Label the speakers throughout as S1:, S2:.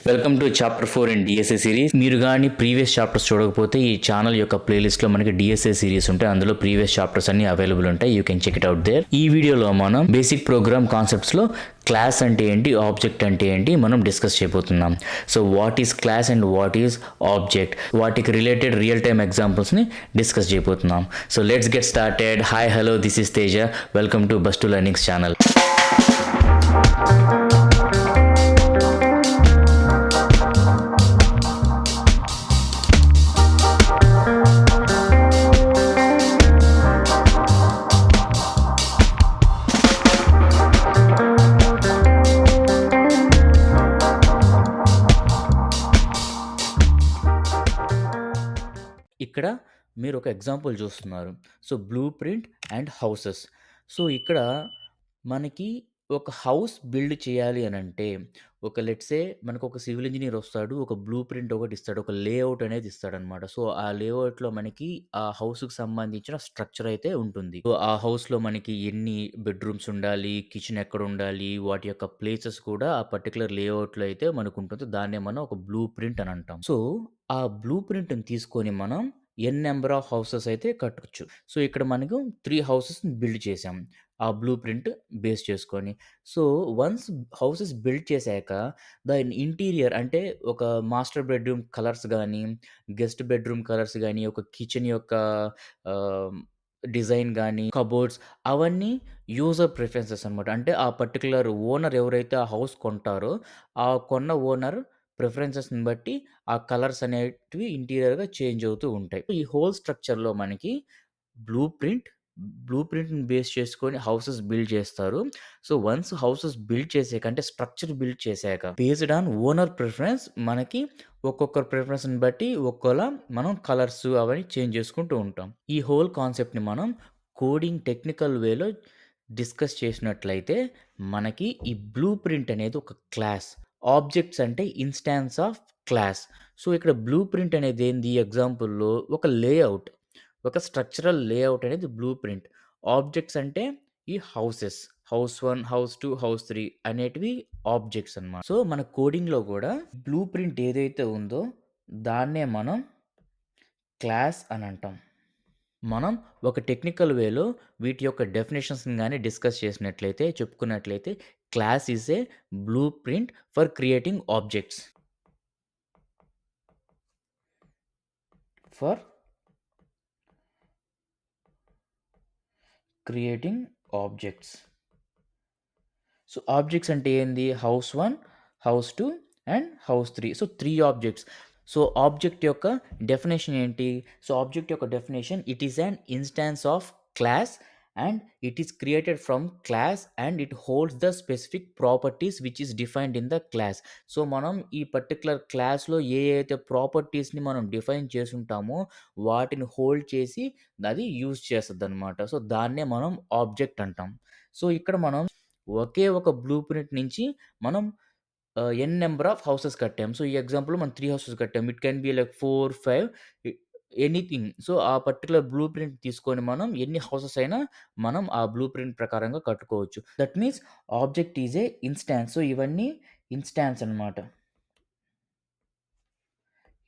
S1: Welcome to chapter 4 in DSA series. మీరు కానీ previous chapters చూడకపోతే ఈ ఛానల్ యొక్క ప్లేలిస్ట్లో మనకి డిఎస్ఏ సిరీస్ ఉంటాయి. అందులో ప్రీవియస్ చాప్టర్స్ అన్ని అవైలబుల్ ఉంటాయి. You can check it out there. ఈ వీడియోలో మనం బేసిక్ ప్రోగ్రామ్ కాన్సెప్ట్స్లో క్లాస్ అంటే ఏంటి, ఆబ్జెక్ట్ అంటే ఏంటి మనం డిస్కస్ చేయబోతున్నాం. So what is class and what is object, వాటికి రిలేటెడ్ రియల్ టైమ్ ఎగ్జాంపుల్స్ని డిస్కస్ చేయబోతున్నాం. So let's get started. Hi, hello, this is Teja. Welcome to bus to learnings channel. ఇక్కడ మీరు ఒక ఎగ్జాంపుల్ చూస్తున్నారు. So blue print and houses. So ఇక్కడ మనకి ఒక house build చేయాలి అని అంటే ఒక లెట్సే మనకు ఒక సివిల్ ఇంజనీర్ వస్తాడు, ఒక బ్లూ ప్రింట్ ఒకటి ఇస్తాడు, ఒక లేఅవుట్ అనేది ఇస్తాడనమాట. సో ఆ లేఅవుట్లో మనకి ఆ హౌస్కి సంబంధించిన స్ట్రక్చర్ అయితే ఉంటుంది. సో ఆ హౌస్లో మనకి ఎన్ని బెడ్రూమ్స్ ఉండాలి, కిచెన్ ఎక్కడ ఉండాలి, వాటి యొక్క ప్లేసెస్ కూడా ఆ పర్టికులర్ లేఅవుట్లో అయితే మనకు ఉంటుంది. దాన్నే మనం ఒక బ్లూ ప్రింట్ అని అంటాం. సో ఆ బ్లూ ప్రింట్ని తీసుకొని మనం నెంబర్ ఆఫ్ హౌసెస్ అయితే కట్టొచ్చు. సో ఇక్కడ మనకు 3 హౌసెస్‌ని బిల్డ్ చేసాం. ఆ బ్లూ ప్రింట్ బేస్ చేసుకొని. సో వన్స్ హౌసెస్ బిల్డ్ చేశాక దాని ఇంటీరియర్ అంటే ఒక మాస్టర్ బెడ్‌రూమ్ కలర్స్ గానీ, గెస్ట్ బెడ్‌రూమ్ కలర్స్ గానీ, ఒక కిచెన్ యొక్క ఆహ్, డిజైన్ గానీ, కబోర్డ్స్ అవన్నీ యూజర్ ప్రిఫరెన్సెస్ అనమాట. అంటే ఆ పర్టిక్యులర్ ఓనర్ ఎవరైతే ఆ హౌస్ కొంటారో, ఆ కొన్న ఓనర్ ప్రిఫరెన్సెస్‌ని బట్టి ఆ కలర్స్ అనేటివి ఇంటీరియర్‌గా చేంజ్ అవుతూ ఉంటాయి. ఈ హోల్ స్ట్రక్చర్‌లో మనకి బ్లూ ప్రింట్, బ్లూ ప్రింట్‌ని బేస్ చేసుకొని హౌసెస్ బిల్డ్ చేస్తారు. సో, వన్స్ హౌసెస్ బిల్డ్ చేసాక అంటే స్ట్రక్చర్ బిల్డ్ చేసాక బేస్డ్ ఆన్ ఓనర్ ప్రిఫరెన్స్ మనకి ఒక్కొక్కరి ప్రిఫరెన్స్‌ని బట్టి ఒక్కోలా మనం కలర్స్ అవన్నీ చేంజ్ చేసుకుంటూ ఉంటాం. ఈ హోల్ కాన్సెప్ట్‌ని మనం కోడింగ్ టెక్నికల్ వేలో డిస్కస్ చేసినట్లయితే మనకి ఈ బ్లూ ప్రింట్ అనేది ఒక క్లాస్. ఆబ్జెక్ట్స్ అంటే ఇన్‌స్టాన్స్ ఆఫ్ క్లాస్. సో, ఇక్కడ బ్లూ ప్రింట్ అనేది ఏంది ఎగ్జాంపుల్‌లో ఒక లేఅవుట్. ఒక స్ట్రక్చరల్ లేఅవుట్ అనేది బ్లూ ప్రింట్. ఆబ్జెక్ట్స్ అంటే ఈ హౌసెస్. హౌస్ 1, హౌస్ 2, హౌస్ 3 అనేటివి ఆబ్జెక్ట్స్ అన్నమాట. సో, మన కోడింగ్‌లో గూడా బ్లూ ప్రింట్ ఏదైతే ఉందో దాన్నే మనం క్లాస్ అని అంటాం. మనం ఒక టెక్నికల్ వేలో వీటి యొక్క డెఫినిషన్స్‌ని గాని డిస్కస్ చేసినట్లయితే, చెప్పుకున్నట్లయితే class is a blue print for creating objects. For creating objects. So, objects అంటే ఏంది? House 1, house 2 and house 3. So, 3 objects. So, object యొక్క డెఫినిషన్ ఏంటి? సో, ఆబ్జెక్ట్ యొక్క definition it is an instance of class and it is created from class and it holds the specific properties which is defined in the class. So, మనం ఈ particular క్లాస్‌లో ఏ అయితే ప్రాపర్టీస్‌ని మనం define చేసుంటామో వాటిని hold చేసి అది use చేస్తదనమాట. So, దాన్నే మనం ఆబ్జెక్ట్ అంటాం. సో, ఇక్కడ మనం ఒకే ఒక బ్లూ ప్రింట్ నుంచి మనం నంబర్ ఆఫ్ హౌసెస్ కట్టాం. సో, ఈ ఎగ్జాంపుల్‌లో మనం 3 హౌసెస్ కట్టాం. It can be like 4, 5 a anything. So, ఆ పర్టిక్యులర్ బ్లూ ప్రింట్ తీసుకొని మనం ఎన్ని హౌసెస్ అయినా మనం ఆ బ్లూ ప్రింట్ ప్రకారంగా కట్టుకోవచ్చు. That means object is a instance. So, ఇవన్నీ ఇన్‌స్టాన్స్ అన్నమాట.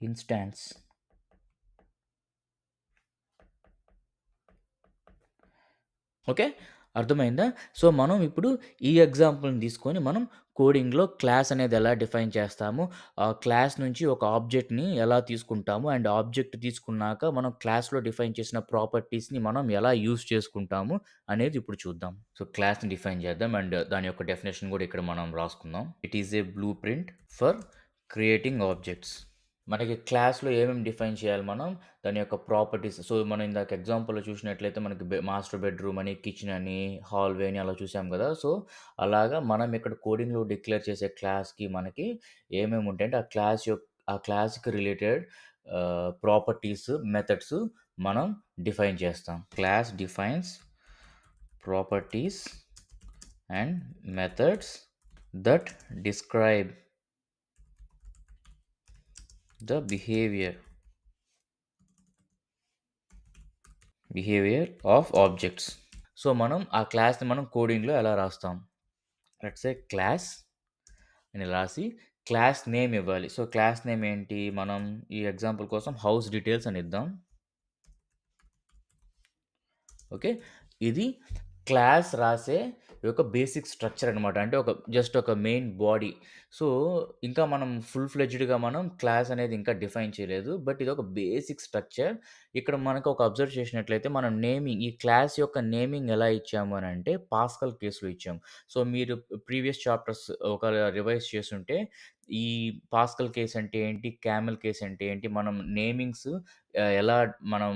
S1: ఇన్‌స్టాన్స్. ఓకే. అర్థమైందా? సో, మనం ఇప్పుడు ఈ ఎగ్జాంపుల్‌ని తీసుకొని మనం కోడింగ్‌లో క్లాస్ అనేది ఎలా డిఫైన్ చేస్తాము, ఆ క్లాస్ నుంచి ఒక ఆబ్జెక్ట్‌ని ఎలా తీసుకుంటాము అండ్ ఆబ్జెక్ట్ తీసుకున్నాక మనం క్లాస్‌లో డిఫైన్ చేసిన ప్రాపర్టీస్‌ని మనం ఎలా యూజ్ చేసుకుంటాము అనేది ఇప్పుడు చూద్దాం. సో, క్లాస్‌ని డిఫైన్ చేద్దాం అండ్ దాని యొక్క డెఫినిషన్ కూడా ఇక్కడ మనం రాసుకుందాం. It is a blue print for creating objects. మనకి క్లాస్‌లో ఏమేమి డిఫైన్ చేయాలి మనం? దాని యొక్క ప్రాపర్టీస్. సో, మనం ఇందాక ఎగ్జాంపుల్‌లో చూసినట్లయితే మనకి మాస్టర్ బెడ్‌రూమ్ అని, కిచెన్ అని, హాల్‌వే అని అలా చూసాం గదా! సో, అలాగా మనం ఇక్కడ కోడింగ్‌లో డిక్లేర్ చేసే క్లాస్‌కి మనకి ఏమేమి ఉంటాయంటే ఆ క్లాస్‌కి రిలేటెడ్ ప్రాపర్టీస్, మెథడ్స్ మనం డిఫైన్ చేస్తాం. Class defines properties and methods that describe the behaviour of objects. So, మనం ఆ క్లాస్‌ని మనం కోడింగ్‌లో ఎలా రాస్తాం? లెట్స్ సే క్లాస్ అని రాసి క్లాస్ నేమ్ ఇవ్వాలి. సో, క్లాస్ నేమ్ ఏంటి? మనం ఈ ఎగ్జాంపుల్ కోసం హౌస్ డీటెయిల్స్ అని ఇద్దాం. ఓకే. ఇది క్లాస్ రాసే ఒక బేసిక్ స్ట్రక్చర్ అనమాట. అంటే జస్ట్ ఒక మెయిన్ బాడీ. సో, ఇంకా మనం ఫుల్ ఫ్లెడ్జ్డ్‌గా మనం క్లాస్ అనేది ఇంకా డిఫైన్ చేయలేదు. బట్ ఇదొక బేసిక్ స్ట్రక్చర్. ఇక్కడ మనకు ఒక అబ్జర్వ్ చేసినట్లయితే మనం నేమింగ్ ఈ క్లాస్ యొక్క నేమింగ్ ఎలా ఇచ్చాము అనంటే పాస్కల్ కేస్‌లో ఇచ్చాము. సో, మీరు ప్రీవియస్ చాప్టర్స్ ఒక రివైజ్ చేసుంటే ఈ పాస్కల్ కేస్ అంటే ఏంటి? క్యామెల్ కేస్ అంటే ఏంటి? మనం నేమింగ్స్ ఎలా మనం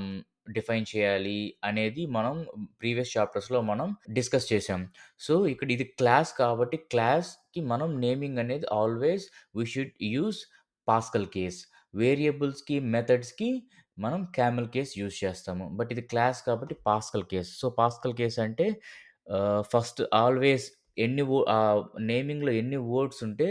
S1: డిఫైన్ చేయాలి అనేది మనం ప్రీవియస్ చాప్టర్స్‌లో మనం డిస్కస్ చేసాం. సో, ఇక్కడ ఇది క్లాస్ కాబట్టి క్లాస్‌కి మనం నేమింగ్ అనేది always we should use Pascal case. వేరియబుల్స్‌కి, మెథడ్స్‌కి మనం క్యామెల్ కేస్ యూజ్ చేస్తాము. బట్ ఇది క్లాస్ కాబట్టి Pascal case. So, Pascal case అంటే ఫస్ట్ ఆల్వేస్ నేమింగ్‌లో ఎన్ని వర్డ్స్ ఉంటే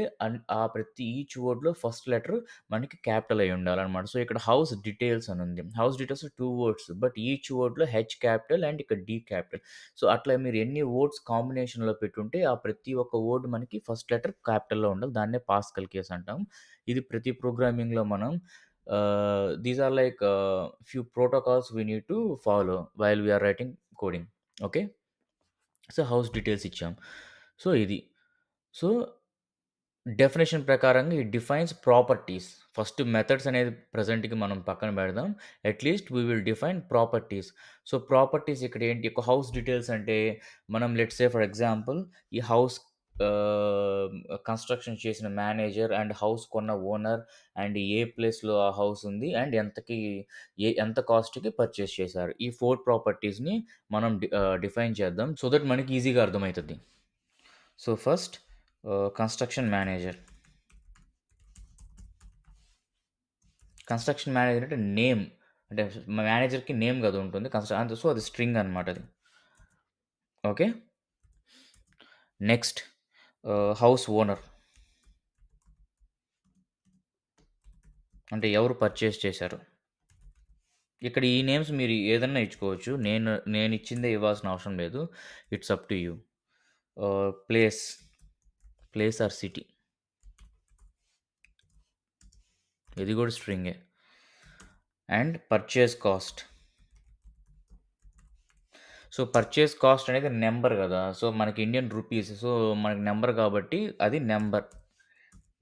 S1: ఆ ప్రతి ఈచ్ వర్డ్‌లో ఫస్ట్ లెటర్ మనకి క్యాపిటల్ అయ్యి ఉండాలనమాట. సో, ఇక్కడ హౌస్ డీటెయిల్స్ అని ఉంది. House details 2 words. But each వర్డ్‌లో హెచ్ క్యాపిటల్ అండ్ ఇక్కడ డి క్యాపిటల్. సో, అట్లా మీరు ఎన్ని వర్డ్స్ కాంబినేషన్‌లో పెట్టుంటే ఆ ప్రతి ఒక్క వర్డ్ మనకి ఫస్ట్ లెటర్ క్యాపిటల్‌లో ఉండాలి. దాన్నే పాస్కల్ కేస్ అంటాం. ఇది ప్రతి ప్రోగ్రామింగ్‌లో మనం these are like few protocols we need to follow while we are writing coding. Okay. So, house details ఇచ్చాం. సో, ఇది. సో, డెఫినిషన్ ప్రకారంగా it defines properties. First methods అనేది ప్రెజెంట్‌కి మనం పక్కన పెడదాం. Atleast we will define properties. So, properties ఇక్కడ ఏంటి? ఒక హౌస్ డీటెయిల్స్ అంటే మనం లెట్స్ సే ఫర్ ఎగ్జాంపుల్ ఈ హౌస్ ఆహ్, కన్‌స్ట్రక్షన్ చేసిన మేనేజర్ అండ్ హౌస్ కొన్న ఓనర్ అండ్ ఏ ప్లేస్‌లో ఆ హౌస్ ఉంది అండ్ ఎంత కాస్ట్‌కి పర్చేస్ చేశారు. ఈ 4 ప్రాపర్టీస్‌ని మనం డిఫైన్ చేద్దాం. సో దట్ మనకి ఈజీగా అర్థమైతది. So, first construction manager. Construction manager అంటే నేమ్. అంటే మేనేజర్‌కి నేమ్ గదా! ఉంటుంది. సో, అది స్ట్రింగ్ అనమాట అది. ఓకే. Next house owner. అంటే ఎవరు పర్చేస్ చేశారు. ఇక్కడ ఈ నేమ్స్ మీరు ఏదన్నా ఇచ్చుకోవచ్చు. నేనిచ్చిందే ఇవ్వాల్సిన అవసరం లేదు. It's up to you. Place, place or city. ఇది గూడా స్ట్రింగే. And purchase cost. So, purchase cost అనేది నంబర్ గదా! సో, మనకి ఇండియన్ రూపీస్. సో, మనకి నంబర్ కాబట్టి అది నంబర్.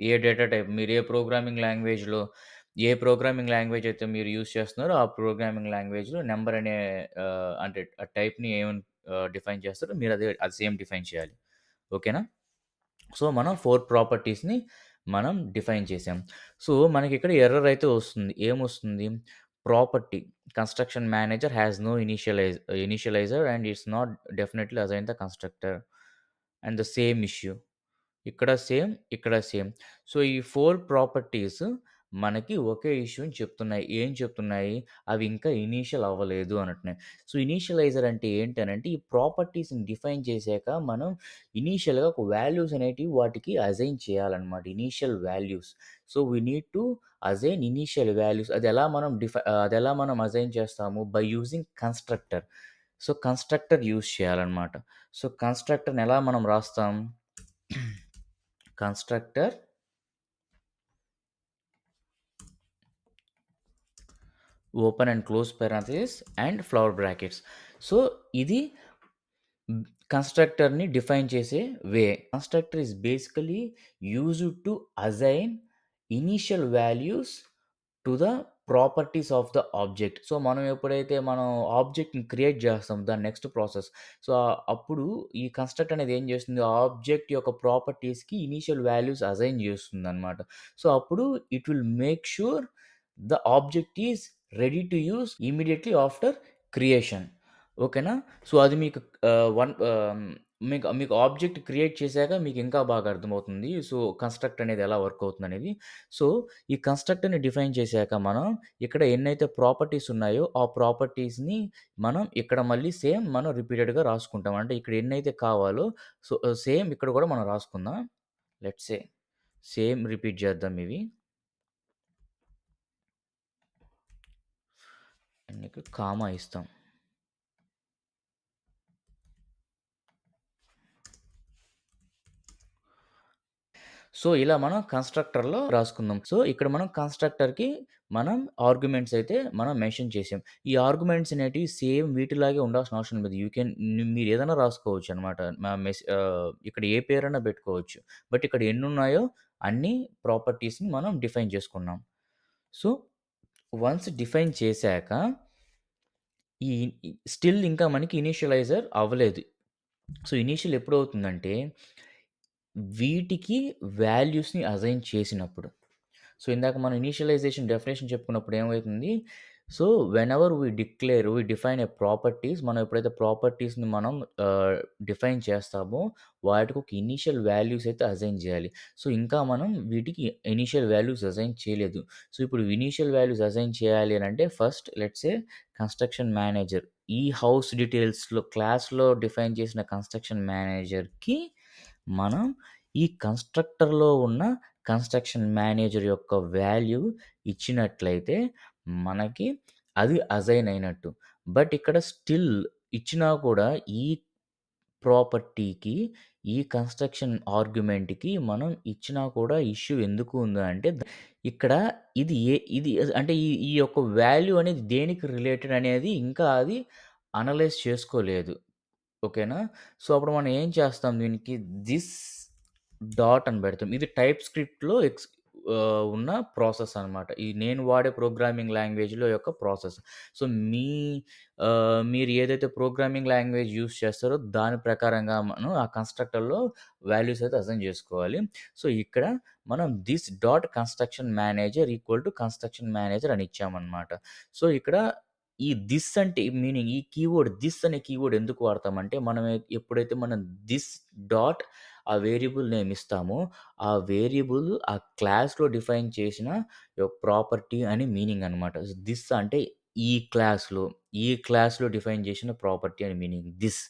S1: ఏ డేటా టైప్ మీరు ఏ ప్రోగ్రామింగ్ లాంగ్వేజ్ అయితే మీరు యూజ్ చేస్తున్నారో, ఆ ప్రోగ్రామింగ్ లాంగ్వేజ్‌లో నంబర్ అనే అంటే ఆ టైప్‌ని ఏమని డిఫైన్ చేస్తారో మీరు అది సేమ్ డిఫైన్ చేయాలి. ఓకేనా? సో, మనం 4 ప్రాపర్టీస్‌ని మనం డిఫైన్ చేసాం. సో, మనకిక్కడ ఎర్రర్ అయితే వస్తుంది. ఏమొస్తుంది? Property construction manager has no initializer and it's not definitely assign the constructor and the same issue. ఇక్కడ సేమ్, ఇక్కడ సేమ్. సో, ఈ 4 ప్రాపర్టీస్ మనకి ఒకే ఇష్యూని చెప్తున్నాయి. ఏం చెప్తున్నాయి? అవి ఇంకా ఇనీషియల్ అవ్వలేదు అనంటున్నాయి. సో, ఇనీషియలైజర్ అంటే ఏంటనంటే, ఈ ప్రాపర్టీస్‌ని డిఫైన్ చేశాక మనం ఇనీషియల్‌గా ఒక వాల్యూస్ అనేటివి వాటికి అసైన్ చేయాలన్నమాట. Initial values. So, we need to assign initial values. అదెలా మనం అసైన్ చేస్తాము? By using constructor. So, constructor use చేయాలన్నమాట. సో, కన్‌స్ట్రక్టర్‌ని ఎలా మనం రాస్తాం? Constructor open and close parenthesis and flower brackets. So, ఇది కన్‌స్ట్రక్టర్‌ని డిఫైన్ చేసే way. Constructor is basically used to assign initial values to the properties of the object. So, మనం ఎప్పుడైతే ఆబ్జెక్ట్‌ని క్రియేట్ చేస్తాం దాని నెక్స్ట్ ప్రాసెస్. సో, అప్పుడు ఈ కన్‌స్ట్రక్ట్ అనేది ఏం చేస్తుంది? ఆ ఆబ్జెక్ట్ యొక్క ప్రాపర్టీస్‌కి ఇనీషియల్ వాల్యూస్ అసైన్ చేస్తుందనమాట. సో, అప్పుడు it will make sure the object is ready to use immediately after creation. ఓకేనా? సో, అది మీకు ఆహ్, వన్ ఆహ్, మీకు మీకు ఆబ్జెక్ట్ క్రియేట్ చేశాక మీకు ఇంకా బాగా అర్థమవుతుంది. సో, కన్‌స్ట్రక్ట్ అనేది ఎలా వర్క్ అవుతుందనేది. సో, ఈ కన్‌స్ట్రక్టర్‌ని డిఫైన్ చేశాక మనం ఇక్కడ ఎన్నైతే ప్రాపర్టీస్ ఉన్నాయో, ఆ ప్రాపర్టీస్‌ని మనం ఇక్కడ మళ్ళీ సేమ్ మనం రిపీటెడ్‌గా రాసుకుంటాం. అంటే ఇక్కడ ఎన్నైతే కావాలో సో, సేమ్ ఇక్కడ కూడా మనం రాసుకుందాం. లెట్స్ సే సేమ్ రిపీట్ చేద్దాం ఇవి. అండ్ ఇక్కడ కామా ఇస్తాం. సో, ఇలా మనం కన్‌స్ట్రక్టర్‌లో రాసుకుందాం. సో, ఇక్కడ మనం కన్‌స్ట్రక్టర్‌కి మనం ఆర్గ్యుమెంట్స్ అయితే మనం మెన్షన్ చేసాం. ఈ ఆర్గ్యుమెంట్స్ అనేటివి సేమ్ వీటిలాగే ఉండాల్సిన అవసరం లేదు. మీరేదైనా రాసుకోవచ్చనమాట. ఇక్కడ ఏ పేరైనా పెట్టుకోవచ్చు. బట్ ఇక్కడ ఎన్నున్నాయో అన్ని ప్రాపర్టీస్‌ని మనం డిఫైన్ చేసుకున్నాం. సో, వన్స్ డిఫైన్ చేశాక ఈ స్టిల్ ఇంకా మనకి ఇనీషియలైజర్ అవ్వలేదు. సో, ఇనీషియల్ ఎప్పుడవుతుందంటే వీటికి వాల్యూస్‌ని అసైన్ చేసినప్పుడు. సో, ఇందాక మనం ఇనీషియలైజేషన్ డెఫినిషన్ చెప్పుకున్నప్పుడు ఏమైతుంది? So, whenever we define a properties మనం ఎప్పుడైతే ప్రాపర్టీస్‌ని మనం ఆహ్, డిఫైన్ చేస్తామో వాటికి ఒక ఇనీషియల్ వాల్యూస్ అయితే అసైన్ చేయాలి. సో, ఇంకా మనం వీటికి ఇనీషియల్ వాల్యూస్ అసైన్ చేయలేదు. సో, ఇప్పుడు ఇనీషియల్ వాల్యూస్ అసైన్ చేయాలి అనంటే first let's say construction manager ఈ హౌస్ డీటెయిల్స్‌లో క్లాస్‌లో డిఫైన్ చేసిన కన్‌స్ట్రక్షన్ మేనేజర్‌కి మనం ఈ కన్‌స్ట్రక్టర్‌లో ఉన్న కన్‌స్ట్రక్షన్ మేనేజర్ యొక్క వాల్యూ ఇచ్చినట్లయితే మనకి అది అసైన్ అయినట్టు. బట్ ఇక్కడ స్టిల్ ఇచ్చినా కూడా ఈ ప్రాపర్టీకి, ఈ కన్‌స్ట్రక్షన్ ఆర్గ్యుమెంట్‌కి మనం ఇచ్చినా కూడా ఇష్యూ ఎందుకు ఉందంటే ఇక్కడ ఇది అంటే ఈ ఈ యొక్క వాల్యూ అనేది దేనికి రిలేటెడ్ అనేది ఇంకా అది అనలైజ్ చేసుకోలేదు. ఓకేనా? సో, అప్పుడు మనం ఏం చేస్తాం దీనికి థిస్ డాట్ అని పెడతాం. ఇది టైప్ స్క్రిప్ట్‌లో ఉన్న ప్రాసెస్ అనమాట. ఈ నేను వాడే ప్రోగ్రామింగ్ లాంగ్వేజ్‌లో యొక్క ప్రాసెస్. సో, మీరు ఏదైతే ప్రోగ్రామింగ్ లాంగ్వేజ్ యూజ్ చేస్తారో దాని ప్రకారంగా మనం ఆ కన్‌స్ట్రక్టర్‌లో వాల్యూస్ అయితే అసైన్ చేసుకోవాలి. సో, ఇక్కడ మనం this dot construction manager equal to construction manager అని ఇచ్చామనమాట. సో, ఇక్కడ ఈ థిస్ అంటే మీనింగ్ ఈ కీవర్డ్ థిస్ అనే కీవర్డ్ ఎందుకు వాడతామంటే, ఎప్పుడైతే మనం థిస్ డాట్ ఆ వేరియబుల్ నేమ్ ఇస్తామో, ఆ వేరియబుల్ ఆ క్లాస్‌లో డిఫైన్ చేసిన ప్రాపర్టీ అని మీనింగ్ అనమాట. థిస్ అంటే ఈ క్లాస్‌లో, ఈ క్లాస్‌లో డిఫైన్ చేసిన ప్రాపర్టీ అని మీనింగ్ థిస్.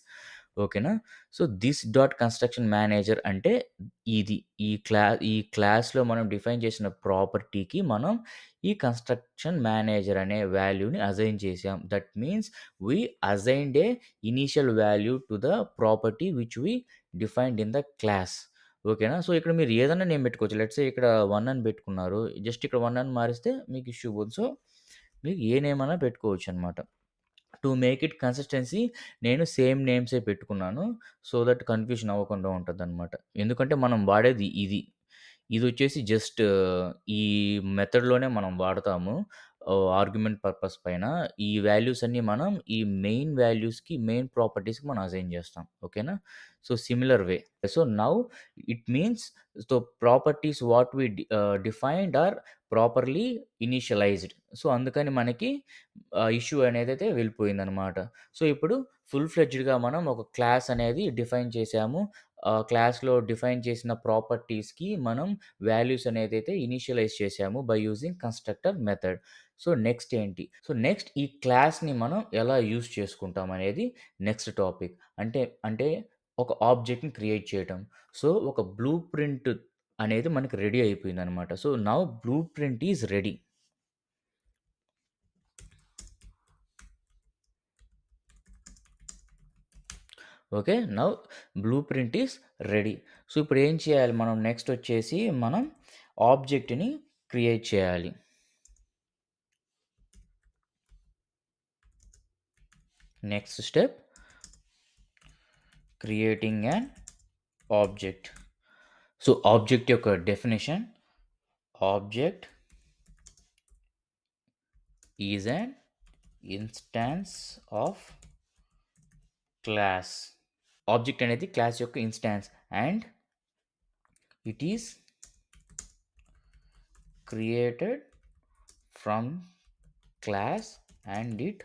S1: ఓకేనా? So, this dot construction manager అంటే ఇది. ఈ క్లాస్‌లో మనం డిఫైన్ చేసిన ప్రాపర్టీకి మనం ఈ కన్‌స్ట్రక్షన్ మేనేజర్ అనే వాల్యూని అసైన్ చేసాం. That means we assigned a initial value to the property which we defined in the class. ఓకేనా? సో, ఇక్కడ మీరు ఏదన్నా నేమ్ పెట్టుకోవచ్చు. లెట్స్ సే ఇక్కడ 1 అని పెట్టుకున్నారు. జస్ట్ ఇక్కడ 1 అని మారిస్తే మీకు ఇష్యూ పోదు. సో, మీకు ఏ నేమ్ అన్నా పెట్టుకోవచ్చనమాట. టు మేక్ ఇట్ కన్సిస్టెన్సీ నేను సేమ్ నేమ్సే పెట్టుకున్నాను. సో దట్ కన్‌ఫ్యూజన్ అవ్వకుండా ఉంటదనమాట. ఎందుకంటే మనం వాడేది ఇది. ఇదొచ్చేసి జస్ట్ ఈ మెథడ్‌లోనే మనం వాడతాము. ఆర్గ్యుమెంట్ పర్పస్ పైన. ఈ వాల్యూస్ అన్నీ మనం ఈ మెయిన్ ప్రాపర్టీస్‌కి మనం అసైన్ చేస్తాం. ఓకేనా? So, similar way. So, now it means so, properties what defined are properly initialized. So, అందుకని మనకి ఇష్యూ అనేదైతే వెళ్ళిపోయిందనమాట. సో, ఇప్పుడు ఫుల్ ఫ్లెడ్జ్డ్‌గా మనం ఒక క్లాస్ అనేది డిఫైన్ చేసాము. క్లాస్‌లో డిఫైన్ చేసిన ప్రాపర్టీస్‌కి మనం వాల్యూస్ అనేదైతే ఇనీషియలైజ్ చేసాము by using constructor method. So, next ఏంటి? సో, నెక్స్ట్ ఈ క్లాస్‌ని మనం ఎలా యూజ్ చేసుకుంటాం అనేది నెక్స్ట్ టాపిక్. అంటే ఒక ఆబ్జెక్ట్‌ని క్రియేట్ చేయటం. సో, ఒక బ్లూ ప్రింట్ అనేది మనకి రెడీ అయిపోయిందనమాట. So, now blueprint is ready. Okay. Now blueprint is ready. So, ఇప్పుడు ఏం చేయాలి మనం నెక్స్ట్ వచ్చేసి మనం ఆబ్జెక్ట్‌ని క్రియేట్ చేయాలి. Next step creating an object. So, object యొక్క definition object is an instance of class. Object అనేది క్లాస్ యొక్క instance and it is created from class and it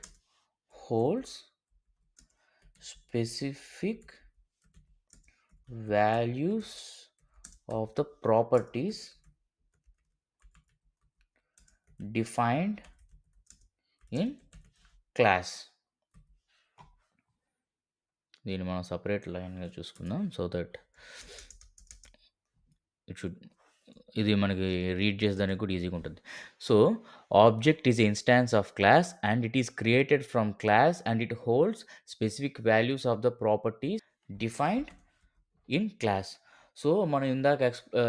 S1: holds specific values of the properties defined in class. దీన్ని మనం separate లైన్‌గా చూసుకుందాం. So that it should ఇది మనకి read చేసేదానికి కూడా ఈజీగా ఉంటుంది. So, object is a instance of class and it is created from class and it holds specific values of the properties defined in class. So, మనం ఇందాక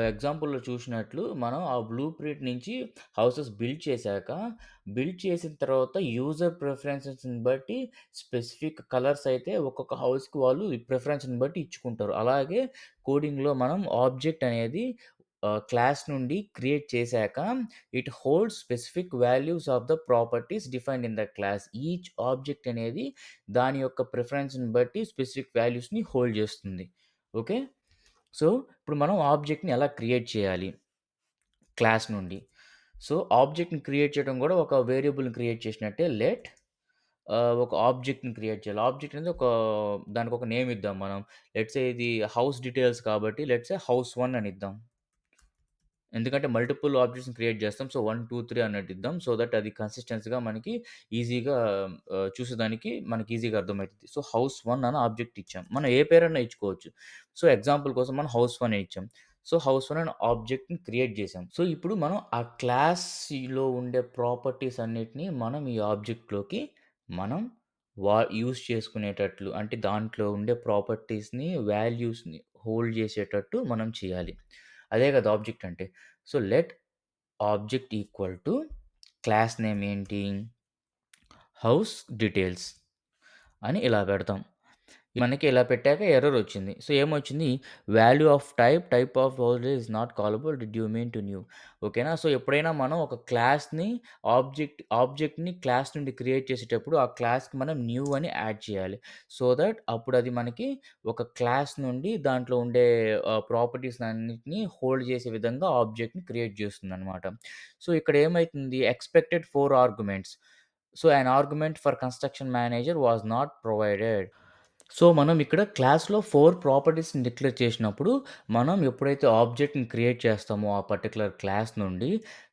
S1: ఎగ్జాంపుల్‌లో చూసినట్లు మనం ఆ బ్లూ ప్రింట్ నుంచి హౌసెస్ బిల్డ్ చేశాక, బిల్డ్ చేసిన తర్వాత యూజర్ ప్రిఫరెన్సెస్‌ని బట్టి స్పెసిఫిక్ కలర్స్ అయితే ఒక్కొక్క హౌస్‌కి వాళ్ళు ప్రిఫరెన్స్‌ని బట్టి ఇచ్చుకుంటారు. అలాగే కోడింగ్‌లో మనం ఆబ్జెక్ట్ అనేది క్లాస్ నుండి క్రియేట్ చేశాక it holds specific values of the properties defined in the class. Each object అనేది దాని యొక్క ప్రిఫరెన్స్‌ని బట్టి స్పెసిఫిక్ వాల్యూస్‌ని హోల్డ్ చేస్తుంది. ఓకే. సో, ఇప్పుడు మనం ఆబ్జెక్ట్‌ని ఎలా క్రియేట్ చేయాలి క్లాస్ నుండి? సో, ఆబ్జెక్ట్‌ని క్రియేట్ చేయడం గూడా ఒక వేరియబుల్‌ని క్రియేట్ చేసినట్టే. ఒక ఆబ్జెక్ట్‌ని క్రియేట్ చేయాలి. ఆబ్జెక్ట్ అనేది దానికొక నేమ్ ఇద్దాం మనం. లెట్స్ సే ఇది హౌస్ డీటెయిల్స్ కాబట్టి లెట్స్ సే హౌస్ 1 అని ఇద్దాం. ఎందుకంటే మల్టిపుల్ ఆబ్జెక్ట్స్‌ని క్రియేట్ చేస్తాం. సో, 1, 2, 3 అన్నట్టు ఇద్దాం. సో దట్ అది కన్సిస్టెన్సీ‌గా మనకి ఈజీగా చూసేదానికి మనకి ఈజీగా అర్థమైతది. సో, హౌస్ 1 అని ఆబ్జెక్ట్ ఇచ్చాం. మనం ఏ పేరన్నా ఇచ్చుకోవచ్చు. సో, ఎగ్జాంపుల్ కోసం మనం హౌస్ 1 అని ఇచ్చాం. సో, హౌస్ 1 అనే ఆబ్జెక్ట్‌ని క్రియేట్ చేసాం. సో, ఇప్పుడు మనం ఆ క్లాస్‌లో ఉండే ప్రాపర్టీస్ అన్నిటిని మనం ఈ ఆబ్జెక్ట్‌లోకి మనం యూజ్ చేసుకునేటట్లు అంటే దాంట్లో ఉండే ప్రాపర్టీస్‌ని, వాల్యూస్‌ని హోల్డ్ చేసేటట్టు మనం చేయాలి. అదే కదా ఆబ్జెక్ట్ అంటే. So, let object equal to class name ఏంటి? హౌస్ డీటెయిల్స్ అని ఇలా పెడతాం. మనకి ఇలా పెట్టాక ఎర్రర్ వచ్చింది. సో, ఏమొచ్చింది? Value of type of value is not callable did you mean to new. ఓకేనా? సో, ఎప్పుడైనా మనం ఒక క్లాస్‌ని ఆబ్జెక్ట్‌ని క్లాస్ నుండి క్రియేట్ చేసేటప్పుడు ఆ క్లాస్‌కి మనం న్యూ అని యాడ్ చేయాలి. సో దట్ అప్పుడది మనకి ఒక క్లాస్ నుండి దాంట్లో ఉండే ప్రాపర్టీస్ అన్నిటిని హోల్డ్ చేసే విధంగా ఆబ్జెక్ట్‌ని క్రియేట్ చేస్తుందనమాట. సో, ఇక్కడ ఏమైతుంది? Expected 4 arguments. So, an argument for construction manager was not provided. So, మనం ఇక్కడ క్లాస్‌లో 4 ప్రాపర్టీస్‌ని డిక్లేర్ చేసినప్పుడు, మనం ఎప్పుడైతే ఆబ్జెక్ట్‌ని క్రియేట్ చేస్తామో ఆ పర్టిక్యులర్ క్లాస్ నుండి,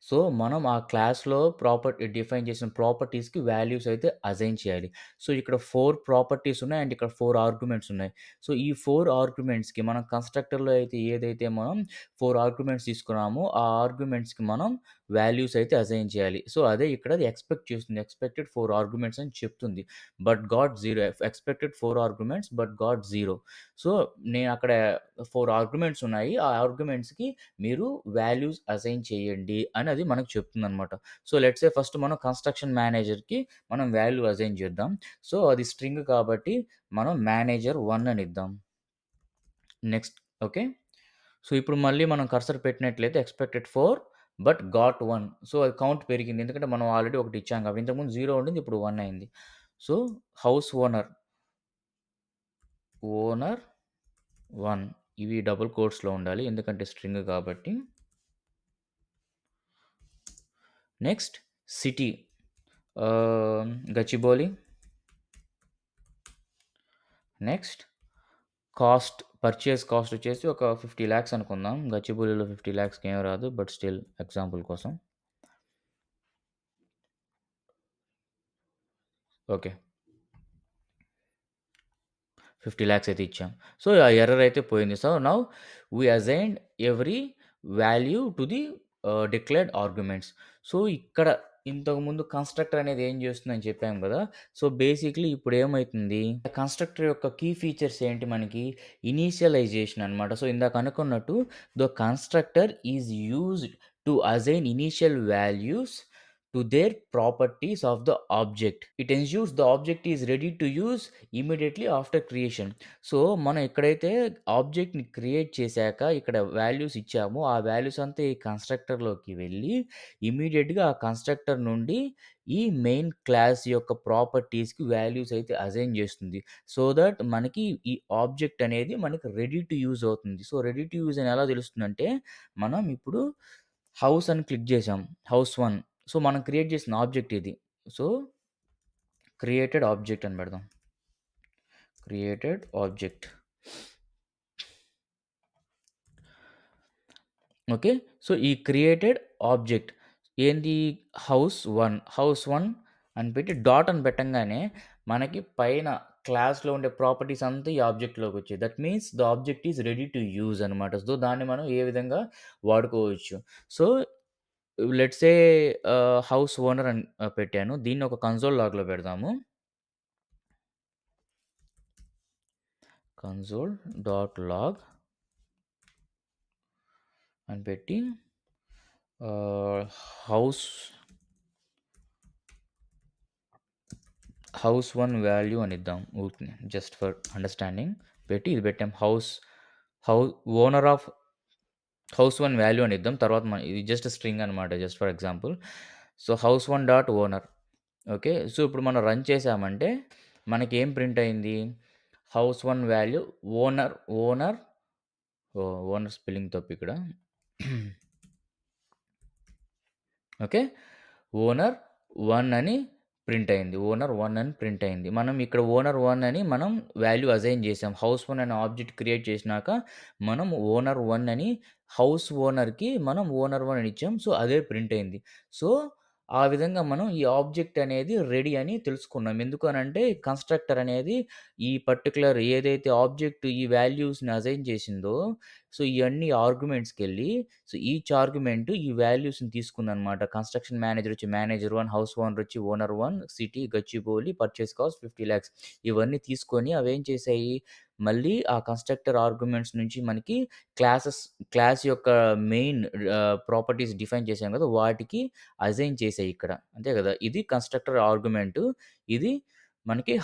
S1: సో, మనం ఆ క్లాస్‌లో డిఫైన్ చేసిన ప్రాపర్టీస్‌కి వాల్యూస్ అయితే అసైన్ చేయాలి. సో, ఇక్కడ 4 ప్రాపర్టీస్ ఉన్నాయి అండ్ ఇక్కడ 4 ఆర్గ్యుమెంట్స్ ఉన్నాయి. సో, ఈ 4 ఆర్గ్యుమెంట్స్‌కి మనం కన్‌స్ట్రక్టర్‌లో అయితే ఏదైతే మనం 4 ఆర్గ్యుమెంట్స్ తీసుకున్నామో, ఆ ఆర్గ్యుమెంట్స్‌కి మనం వాల్యూస్ అయితే అసైన్ చేయాలి. సో, అదే ఇక్కడ అది ఎక్స్‌పెక్ట్ చేస్తుంది. ఎక్స్‌పెక్టెడ్ 4 ఆర్గ్యుమెంట్స్ అని చెప్తుంది. But got 0 expected 4 arguments but got 0. So, నేనక్కడ 4 ఆర్గ్యుమెంట్స్ ఉన్నాయి. ఆ ఆర్గ్యుమెంట్స్‌కి మీరు వాల్యూస్ అసైన్ చేయండి అని అది మనకు చెప్తుందనమాట. సో, లెట్స్ సే ఫస్ట్ మనం కన్‌స్ట్రక్షన్ మేనేజర్‌కి మనం వాల్యూ అసైన్ చేద్దాం. సో, అది స్ట్రింగ్ కాబట్టి మనం మేనేజర్ 1 అని ఇద్దాం. Next okay. సో, ఇప్పుడు మళ్ళీ మనం కర్సర్ పెట్టినట్లయితే ఎక్స్‌పెక్టెడ్ 4 బట్ గాట్ 1. సో, అది కౌంట్ పెరిగింది. ఎందుకంటే మనం ఆల్రెడీ ఒకటి ఇచ్చాం కాబట్టి. ఇంతకుముందు 0 ఉండింది. ఇప్పుడు 1 అయింది. సో, హౌస్ ఓనర్ 1 ఇవి డబుల్ కోట్స్‌లో ఉండాలి. ఎందుకంటే స్ట్రింగ్ కాబట్టి. Next city Gachibowli. Next purchase cost వచ్చేసి ఒక 50,00,000 అనుకుందాం. గచ్చిబౌలిలో 50,00,000కి ఏం రాదు. బట్ స్టిల్ ఎగ్జాంపుల్ కోసం. ఓకే. 50,00,000 అయితే ఇచ్చాం. సో, ఆ ఎర్రర్ అయితే పోయింది. So, now we assigned every value to the declared arguments. So, ఇక్కడ ఇంతకుముందు కన్‌స్ట్రక్టర్ అనేది ఏం చేస్తుందని చెప్పాం గదా! సో, బేసిక్‌లీ ఇప్పుడు ఏమైతుంది? కన్‌స్ట్రక్టర్ యొక్క కీ ఫీచర్స్ ఏంటి మనకి? ఇనీషియలైజేషన్ అనమాట. సో, ఇందాక అనుకున్నట్టు the constructor is used to assign initial values to their properties of the object. It ensures the object is ready to use immediately after creation. So, మనం ఎక్కడైతే ఆబ్జెక్ట్‌ని create చేశాక ఇక్కడ values ఇచ్చామో, ఆ వాల్యూస్ అంతా ఈ కన్‌స్ట్రక్టర్‌లోకి వెళ్ళి ఇమ్మీడియేట్‌గా ఆ కన్‌స్ట్రక్టర్ నుండి ఈ మెయిన్ క్లాస్ యొక్క ప్రాపర్టీస్‌కి వాల్యూస్ అయితే అసైన్ చేస్తుంది. సో దట్ మనకి ఈ ఆబ్జెక్ట్ అనేది మనకి రెడీ టు యూజ్ అవుతుంది. సో, రెడీ టు యూజ్ అని ఎలా తెలుస్తుందంటే, మనం ఇప్పుడు హౌస్ అని క్లిక్ చేసాం. హౌస్ 1. సో, మనం క్రియేట్ చేసిన ఆబ్జెక్ట్ ఇది. సో, క్రియేటెడ్ ఆబ్జెక్ట్ అని పెడదాం. Created object. ఓకే. సో, ఈ క్రియేటెడ్ ఆబ్జెక్ట్ ఏంది? హౌస్ 1 అని పెట్టి డాట్ అని పెట్టంగానే మనకి పైన క్లాస్‌లో ఉండే ప్రాపర్టీస్ అంతా ఈ ఆబ్జెక్ట్‌లోకొచ్చాయి. That means the object is ready to use అనమాట. సో, దాన్ని మనం ఏ విధంగా వాడుకోవచ్చు. So, let's say house owner అని పెట్టాను. దీన్ని ఒక కన్సోల్ లాగ్‌లో పెడదాము. కన్సోల్ డాట్ లాగ్ అని పెట్టి ఆహ్, హౌస్ హౌస్ 1 వాల్యూ అని ఇద్దాం ఊరికనే జస్ట్ ఫర్ అండర్‌స్టాండింగ్ పెట్టి ఇది పెట్టాం. How owner of house 1 value అని ఇద్దాం. తర్వాత ఇది జస్ట్ స్ట్రింగ్ అనమాట. Just for example. So, house 1 dot owner. Okay. So, ఇప్పుడు మనం రన్ చేసామంటే మనకేం ప్రింట్ అయింది? House 1 value owner owner owner spelling తప్పిక్కడ. ఓకే. ఓనర్ 1 అని ప్రింట్ అయింది. ఓనర్ 1 అని ప్రింట్ అయింది. మనం ఇక్కడ ఓనర్ 1 అని మనం వాల్యూ అసైన్ చేసాం. హౌస్ 1 అనే ఆబ్జెక్ట్ క్రియేట్ చేసినాక మనం ఓనర్ 1 అని హౌస్ ఓనర్‌కి మనం ఓనర్ 1 అని ఇచ్చాం. సో, అదే ప్రింట్ అయింది. సో, ఆ విధంగా మనం ఈ ఆబ్జెక్ట్ అనేది రెడీ అని తెలుసుకున్నాం. ఎందుకు అనంటే కన్‌స్ట్రక్టర్ అనేది ఈ పర్టిక్యులర్ ఏదైతే ఆబ్జెక్ట్ ఈ వాల్యూస్‌ని అసైన్ చేసిందో సో, ఇయన్నీ ఆర్గ్యుమెంట్స్‌కెళ్ళి సో, ఈచ్ ఆర్గ్యుమెంట్ ఈ వాల్యూస్‌ని తీసుకుందనమాట. కన్‌స్ట్రక్షన్ మేనేజర్ వచ్చి మేనేజర్ 1, హౌస్ ఓనర్ వచ్చి owner 1, city Gachibowli, purchase cost 50 lakhs ఇవన్నీ తీసుకొని అవేం చేశాయి, మళ్ళీ ఆ కన్‌స్ట్రక్టర్ ఆర్గ్యుమెంట్స్ నుంచి మనకి క్లాస్ యొక్క మెయిన్ ప్రాపర్టీస్ డిఫైన్ చేసాం కదా! వాటికి అసైన్ చేసాయి ఇక్కడ. అంతే కదా! ఇది కన్‌స్ట్రక్టర్ ఆర్గ్యుమెంటు. ఇది మనకి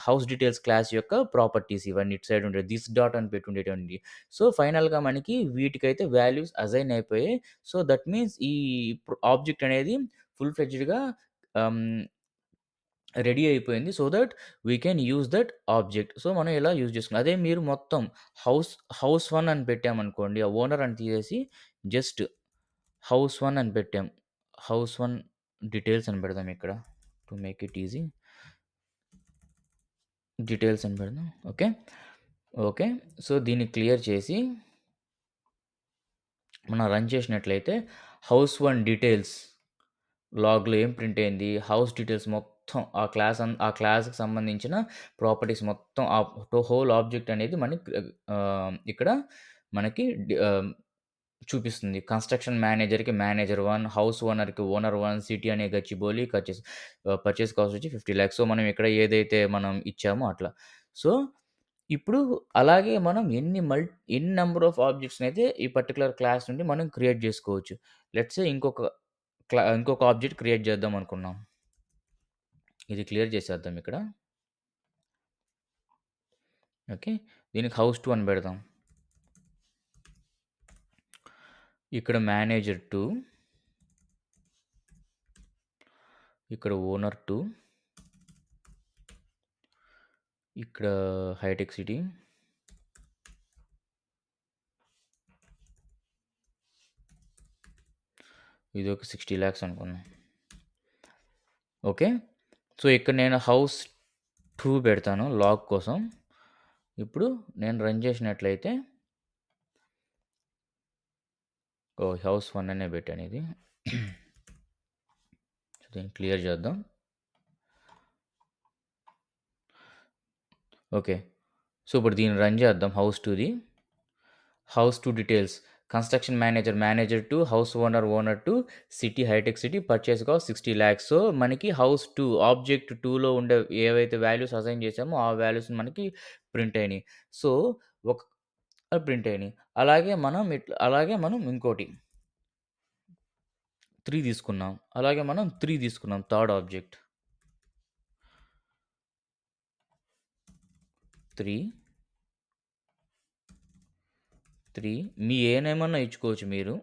S1: హౌస్ డీటెయిల్స్ క్లాస్ యొక్క ప్రాపర్టీస్ ఇవన్నీ ఇటు సైడ్ ఉండేవి. థిస్ డాట్ అని పెట్టుండేటివండి. సో, ఫైనల్‌గా మనకి వీటికైతే వాల్యూస్ అసైన్ అయిపోయాయి. సో, దట్ మీన్స్ ఈ ఆబ్జెక్ట్ అనేది ఫుల్ ఫ్లెడ్జ్డ్‌గా ఆహ్, రెడీ అయిపోయింది. So that we can use that object. So, మనం ఇలా యూజ్ చేసుకున్నాం. అదే మీరు మొత్తం హౌస్ హౌస్ 1 అని పెట్టామనుకోండి. ఆ ఓనర్ అని తీసేసి జస్ట్ హౌస్ 1 అని పెట్టాం. హౌస్ 1 డీటెయిల్స్ అని పెడదాం ఇక్కడ. To make it easy. Details అని పెడదాం. ఓకే. ఓకే. సో, దీన్ని క్లియర్ చేసి మనం రన్ చేసినట్లయితే హౌస్ 1 డీటెయిల్స్ లాగ్‌లో ఏం ప్రింట్ అయింది? హౌస్ డీటెయిల్స్ మొత్తం ఆ క్లాస్‌కి సంబంధించిన ప్రాపర్టీస్ మొత్తం హోల్ ఆబ్జెక్ట్ అనేది మనకి ఇక్కడ మనకి చూపిస్తుంది. కన్‌స్ట్రక్షన్ మేనేజర్‌కి మేనేజర్ 1, హౌస్ ఓనర్‌కి ఓనర్ 1, సిటీ అనే గచ్చిబౌలి పర్చేస్ కాస్ట్ వచ్చి 50 లాక్స్. సో, మనం ఇక్కడ ఏదైతే మనం ఇచ్చామో అట్లా. సో, ఇప్పుడు అలాగే మనం ఎన్ని నంబర్ ఆఫ్ ఆబ్జెక్ట్స్‌నైతే ఈ పర్టిక్యులర్ క్లాస్ నుండి మనం క్రియేట్ జేసుకోవచ్చు. లెట్స్ సే ఇంకొక ఆబ్జెక్ట్ క్రియేట్ చేద్దాం అనుకున్నాం. ఇది క్లియర్ చేసేద్దాం ఇక్కడ. ఓకే. దీనికి హౌస్ 2 అని పెడదాం. ఇక్కడ మేనేజర్ 2, ఇక్కడ ఓనర్ 2, ఇక్కడ హైటెక్ సిటీ, ఇది ఒక 60 లాక్స్ అనుకుందాం. ఓకే. సో, ఇక్కడ నేను హౌస్ 2 పెడతాను లాగ్ కోసం. ఇప్పుడు నేను రన్ చేసినట్లయితే హౌస్ 1 అనే పెట్టాను ఇది. సో, దీన్ని క్లియర్ చేద్దాం. ఓకే. సో, ఇప్పుడు దీన్ని రన్ చేద్దాం హౌస్ 2ది. House 2 details construction manager 2, house owner 2, city హైటెక్ City, purchase cost 60 lakhs. So, మనకి హౌస్ 2 ఆబ్జెక్ట్ 2లో ఉండే ఏవైతే వాల్యూస్ అసైన్ చేసామో ఆ వాల్యూస్ మనకి ప్రింట్ అయినాయి. సో, ఒక ప్రింట్ అయినాయి. అలాగే మనం ఇంకోటి 3 తీసుకున్నాం. అలాగే మనం 3 తీసుకున్నాం థర్డ్ ఆబ్జెక్ట్. 3, 3 మీ ఏ నేమ్ అన్నా ఇచ్చుకోవచ్చు మీరు.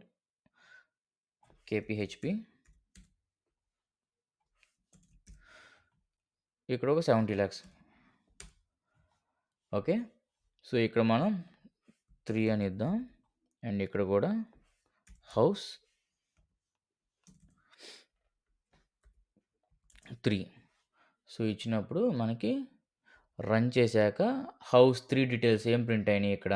S1: కేపీహెచ్‌పీ. ఇక్కడ ఒక 70 లాక్స్. ఓకే. సో, ఇక్కడ మనం 3 అని ఇద్దాం. అండ్ ఇక్కడ కూడా హౌస్ 3. సో, ఇచ్చినప్పుడు మనకి రన్ చేశాక హౌస్ 3 డీటెయిల్స్ ఏం ప్రింట్ అయినాయి ఇక్కడ?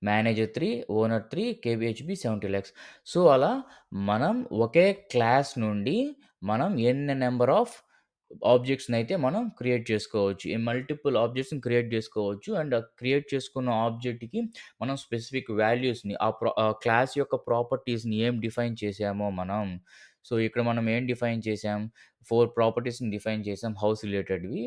S1: Manager 3, owner 3, కేబీహెచ్‌బీ 70 lakhs. సో, అలా మనం ఒకే క్లాస్ నుండి మనం ఎన్ని నంబర్ ఆఫ్ ఆబ్జెక్ట్స్‌నైతే మనం క్రియేట్ చేసుకోవచ్చు. మల్టిపుల్ ఆబ్జెక్ట్స్‌ని క్రియేట్ చేసుకోవచ్చు. అండ్ క్రియేట్ చేసుకున్న ఆబ్జెక్ట్‌కి మనం స్పెసిఫిక్ వాల్యూస్‌ని ఆ క్లాస్ యొక్క ప్రాపర్టీస్‌ని ఏం డిఫైన్ చేసామో మనం, సో, ఇక్కడ మనం ఏం డిఫైన్ చేసాం? 4 ప్రాపర్టీస్‌ని డిఫైన్ చేసాం హౌస్ రిలేటెడ్‌వి.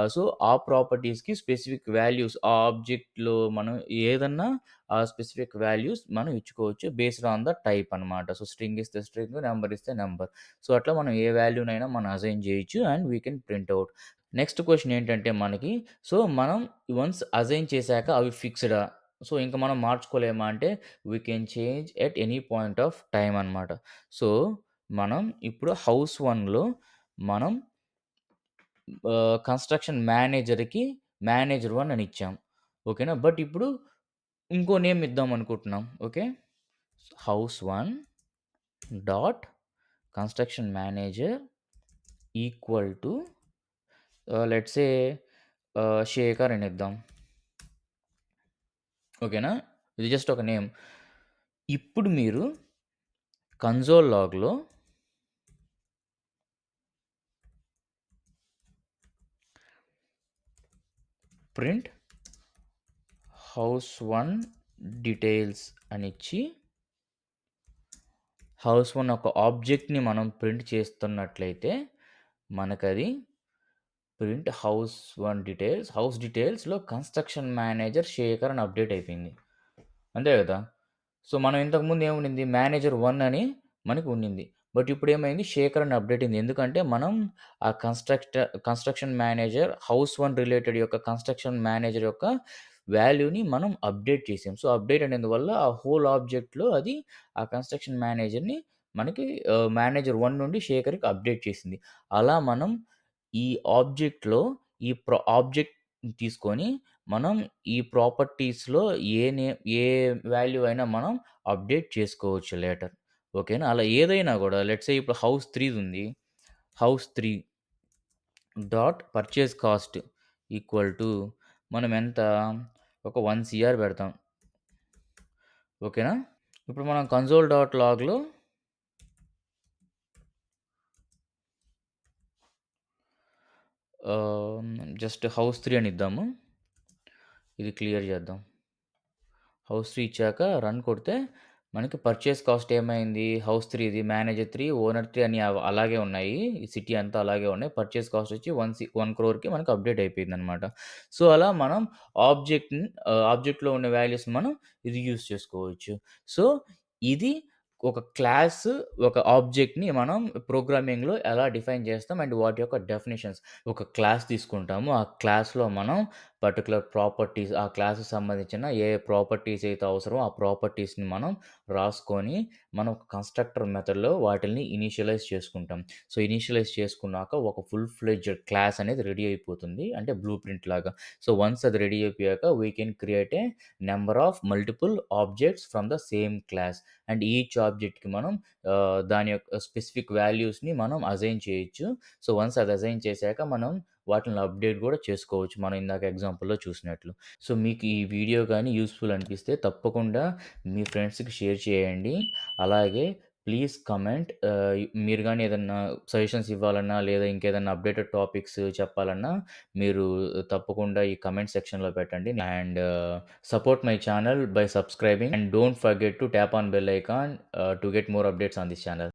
S1: సో, ఆ ప్రాపర్టీస్‌కి స్పెసిఫిక్ వాల్యూస్ ఆ ఆబ్జెక్ట్‌లో మనం ఏదన్నా ఆ స్పెసిఫిక్ వాల్యూస్ మనం ఇచ్చుకోవచ్చు బేస్డ్ ఆన్ ద టైప్ అనమాట. సో, స్ట్రింగ్ ఇస్తే స్ట్రింగ్, నంబర్ ఇస్తే నంబర్. సో, అట్లా మనం ఏ వాల్యూనైనా మనం అసైన్ చేయొచ్చు and we can print out. Next question ఏంటంటే మనకి, సో, మనం వన్స్ అసైన్ చేశాక అవి ఫిక్స్‌డా? సో, ఇంక మనం మార్చుకోలేమా అంటే, we can change at any point of time అనమాట. సో, మనం ఇప్పుడు హౌస్ 1లో మనం కన్‌స్ట్రక్షన్ మేనేజర్‌కి మేనేజర్ 1 అని ఇచ్చాం. ఓకేనా? బట్ ఇప్పుడు ఇంకో నేమ్ ఇద్దాం అనుకుంటున్నాం. Okay. House 1 dot construction manager equal to let's say Shekhar అని ఇద్దాం. ఓకేనా? ఇది జస్ట్ ఒక నేమ్. ఇప్పుడు మీరు కన్సోల్ లాగ్‌లో ప్రింట్ హౌస్ 1 డీటెయిల్స్ అనిచ్చి హౌస్ 1 ఒక ఆబ్జెక్ట్‌ని మనం ప్రింట్ చేస్తున్నట్లయితే మనకది ప్రింట్ హౌస్ డీటెయిల్స్‌లో కన్‌స్ట్రక్షన్ మేనేజర్ శేఖర్ అని అప్డేట్ అయిపోయింది. అంతే గదా! సో, మనం ఇంతకుముందు ఏముండింది మేనేజర్ 1 అని మనకు ఉండింది. బట్ ఇప్పుడేమైంది శేఖర్ అని అప్డేట్ అయింది. ఎందుకంటే మనం ఆ కన్‌స్ట్రక్షన్ మేనేజర్ హౌస్ 1 రిలేటెడ్ యొక్క కన్‌స్ట్రక్షన్ మేనేజర్ యొక్క వాల్యూని మనం అప్డేట్ చేసాం. సో, అప్డేట్ అయినందువల్ల ఆ హోల్ ఆబ్జెక్ట్‌లో అది ఆ కన్‌స్ట్రక్షన్ మేనేజర్‌ని మనకి మేనేజర్ 1 నుండి శేఖర్‌కి అప్డేట్ చేసింది. అలా మనం ఈ ఆబ్జెక్ట్‌లో ఈ ఆబ్జెక్ట్ తీసుకొని మనం ఈ ప్రాపర్టీస్‌లో ఏ వాల్యూ అయినా మనం అప్డేట్ చేసుకోవచ్చు లేటర్. ఓకేనా? అలా ఏదైనా గూడా లెట్స్ సే ఇప్పుడు హౌస్ 3 ఉంది. House 3 dot purchase cost equal to మనం ఎంత ఒక 1 సీఆర్ పెడతాం. ఓకేనా? ఇప్పుడు మనం కన్సోల్ డాట్ లాగ్‌లో ఆహ్, జస్ట్ హౌస్ 3 అని ఇద్దాము. ఇది క్లియర్ చేద్దాం. హౌస్ 3 ఇచ్చాక రన్ కొడితే మనకి పర్చేస్ కాస్ట్ ఏమైంది? హౌస్ 3ది మేనేజర్ 3, ఓనర్ 3 అని అలాగే ఉన్నాయి. ఈ సిటీ అంతా అలాగే ఉన్నాయి. పర్చేస్ కాస్ట్ వచ్చి 1,00,00,000కి మనకు అప్డేట్ అయిపోయిందనమాట. సో, అలా మనం ఆబ్జెక్ట్‌లో ఉన్న వాల్యూస్‌ని మనం రీయూజ్ చేసుకోవచ్చు. సో, ఇది ఒక క్లాస్, ఒక ఆబ్జెక్ట్‌ని మనం ప్రోగ్రామింగ్‌లో ఎలా డిఫైన్ చేస్తాం అండ్ వాటి యొక్క డెఫినిషన్స్. ఒక క్లాస్ తీసుకుంటాము. ఆ క్లాస్‌లో మనం పర్టిక్యులర్ ప్రాపర్టీస్ ఆ క్లాస్‌కి సంబంధించిన ఏ ప్రాపర్టీస్ అయితే అవసరమో ఆ ప్రాపర్టీస్‌ని మనం రాసుకొని, మనం ఒక కన్‌స్ట్రక్టర్ మెథడ్‌లో వాటిల్ని ఇనీషియలైజ్ చేసుకుంటాం. సో, ఇనీషియలైజ్ చేసుకున్నాక ఒక ఫుల్ ఫ్లెడ్జ్డ్ క్లాస్ అనేది రెడీ అయిపోతుంది. అంటే బ్లూ ప్రింట్ లాగా. సో, వన్స్ అది రెడీ అయిపోయాక we can create a number of multiple objects from the same class. And each ఆబ్జెక్ట్‌కి మనం దాని యొక్క స్పెసిఫిక్ వాల్యూస్‌ని మనం అసైన్ చేయొచ్చు. సో, వన్స్ అది అసైన్ చేశాక మనం వాటిల్ని అప్డేట్ గూడా చేసుకోవచ్చు. మనం ఇందాక ఎగ్జాంపుల్‌లో చూసినట్లు. సో, మీకు ఈ వీడియో గాని యూజ్‌ఫుల్ అనిపిస్తే తప్పకుండా మీ ఫ్రెండ్స్‌కి షేర్ చేయండి. అలాగే ప్లీజ్ కమెంట్ మీరు గాని ఏదన్నా సజెషన్స్ ఇవ్వాలన్నా, లేదా ఇంకేదన్నా అప్డేటెడ్ టాపిక్స్ చెప్పాలన్నా మీరు తప్పకుండా ఈ కమెంట్ సెక్షన్‌లో పెట్టండి. And support my channel by subscribing and don't forget to tap on bell icon to get more updates on this channel.